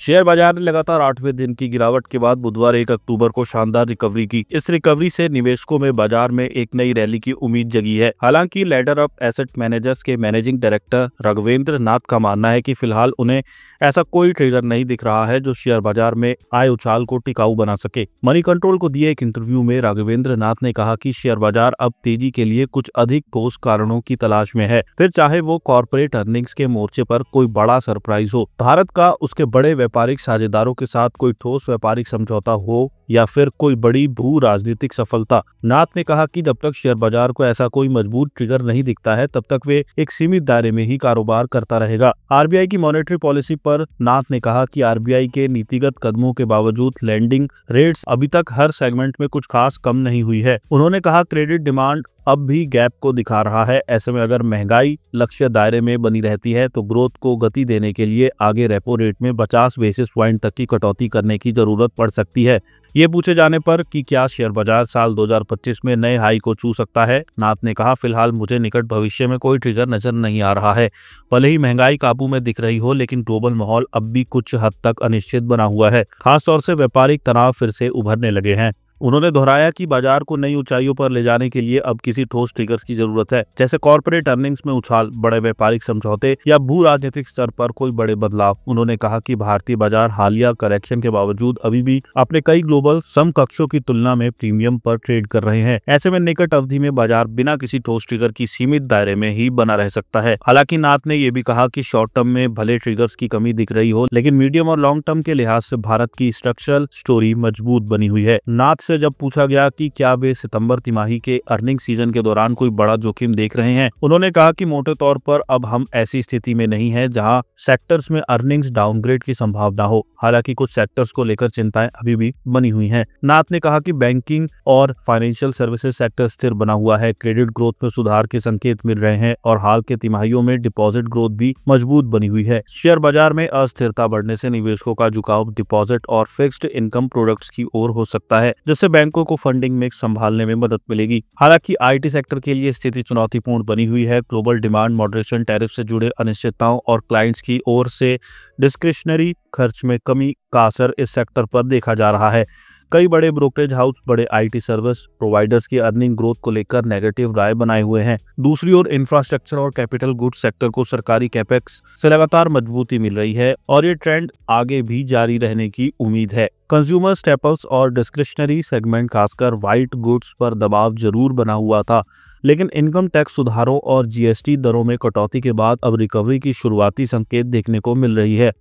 Share बाजार ने लगातार 8वें दिन की गिरावट के बाद बुधवार 1 अक्टूबर को शानदार रिकवरी की। इस रिकवरी से निवेशकों में बाजार में एक नई रैली की उम्मीद जगी है। हालांकि लैडर अप एसेट मैनेजर्स के मैनेजिंग डायरेक्टर राघवेंद्र नाथ का मानना है कि फिलहाल उन्हें ऐसा कोई ट्रिगर नहीं दिख रहा है जो शेयर बाजार में आए उछाल को टिकाऊ बना सके। मनी कंट्रोल को दिए एक इंटरव्यू में राघवेंद्र नाथ ने कहा कि शेयर बाजार अब तेजी के लिए कुछ अधिक ठोस कारणों की तलाश में है, फिर चाहे वो कॉर्पोरेट अर्निंग्स के मोर्चे पर कोई बड़ा सरप्राइज हो, भारत का उसके बड़े व्यापारिक साझेदारों के साथ कोई ठोस व्यापारिक समझौता हो या फिर कोई बड़ी भू राजनीतिक सफलता। नाथ ने कहा कि जब तक शेयर बाजार को ऐसा कोई मजबूत ट्रिगर नहीं दिखता है तब तक वे एक सीमित दायरे में ही कारोबार करता रहेगा। आरबीआई की मॉनेटरी पॉलिसी पर नाथ ने कहा कि आरबीआई के नीतिगत कदमों के बावजूद लेंडिंग रेट्स अभी तक हर सेगमेंट में कुछ खास कम नहीं हुई है। उन्होंने कहा क्रेडिट डिमांड अब भी गैप को दिखा रहा है। ऐसे में अगर महंगाई लक्ष्य दायरे में बनी रहती है तो ग्रोथ को गति देने के लिए आगे रेपो रेट में 50 बेसिस पॉइंट तक की कटौती करने की जरूरत पड़ सकती है। ये पूछे जाने पर कि क्या शेयर बाजार साल 2025 में नए हाई को छू सकता है, नाथ ने कहा फिलहाल मुझे निकट भविष्य में कोई ट्रिगर नजर नहीं आ रहा है। भले ही महंगाई काबू में दिख रही हो, लेकिन ग्लोबल माहौल अब भी कुछ हद तक अनिश्चित बना हुआ है। खासतौर से व्यापारिक तनाव फिर से उभरने लगे हैं। उन्होंने दोहराया कि बाजार को नई ऊंचाइयों पर ले जाने के लिए अब किसी ठोस ट्रिगर्स की जरूरत है, जैसे कॉर्पोरेट अर्निंग्स में उछाल, बड़े व्यापारिक समझौते या भू राजनीतिक स्तर पर कोई बड़े बदलाव। उन्होंने कहा कि भारतीय बाजार हालिया करेक्शन के बावजूद अभी भी अपने कई ग्लोबल समकक्षों की तुलना में प्रीमियम पर ट्रेड कर रहे हैं। ऐसे में निकट अवधि में बाजार बिना किसी ठोस ट्रिगर की सीमित दायरे में ही बना रह सकता है। हालांकि नाथ ने यह भी कहा कि शॉर्ट टर्म में भले ट्रिगर्स की कमी दिख रही हो, लेकिन मीडियम और लॉन्ग टर्म के लिहाज से भारत की स्ट्रक्चरल स्टोरी मजबूत बनी हुई है। नाथ से जब पूछा गया कि क्या वे सितंबर तिमाही के अर्निंग सीजन के दौरान कोई बड़ा जोखिम देख रहे हैं, उन्होंने कहा कि मोटे तौर पर अब हम ऐसी स्थिति में नहीं है जहां सेक्टर्स में अर्निंग्स डाउनग्रेड की संभावना हो। हालांकि कुछ सेक्टर्स को लेकर चिंताएं अभी भी बनी हुई हैं। नाथ ने कहा कि बैंकिंग और फाइनेंशियल सर्विसेज सेक्टर स्थिर बना हुआ है, क्रेडिट ग्रोथ में सुधार के संकेत मिल रहे हैं और हाल के तिमाहियों में डिपॉजिट ग्रोथ भी मजबूत बनी हुई है। शेयर बाजार में अस्थिरता बढ़ने से निवेशकों का झुकाव डिपॉजिट और फिक्स्ड इनकम प्रोडक्ट्स की ओर हो सकता है, जिससे बैंकों को फंडिंग मिक्स संभालने में मदद मिलेगी। हालांकि आईटी सेक्टर के लिए स्थिति चुनौतीपूर्ण बनी हुई है। ग्लोबल डिमांड मॉडरेशन, टैरिफ से जुड़े अनिश्चितताओं और क्लाइंट्स की ओर से डिस्क्रिशनरी खर्च में कमी का असर इस सेक्टर पर देखा जा रहा है। कई बड़े ब्रोकरेज हाउस बड़े आईटी सर्विस प्रोवाइडर्स की अर्निंग ग्रोथ को लेकर नेगेटिव राय बनाए हुए हैं। दूसरी ओर इंफ्रास्ट्रक्चर और कैपिटल गुड्स सेक्टर को सरकारी कैपेक्स से लगातार मजबूती मिल रही है और ये ट्रेंड आगे भी जारी रहने की उम्मीद है। कंज्यूमर स्टेपल्स और डिस्क्रिशनरी सेगमेंट खासकर व्हाइट गुड्स पर दबाव जरूर बना हुआ था, लेकिन इनकम टैक्स सुधारों और जीएसटी दरों में कटौती के बाद अब रिकवरी की शुरुआती संकेत देखने को मिल रही है।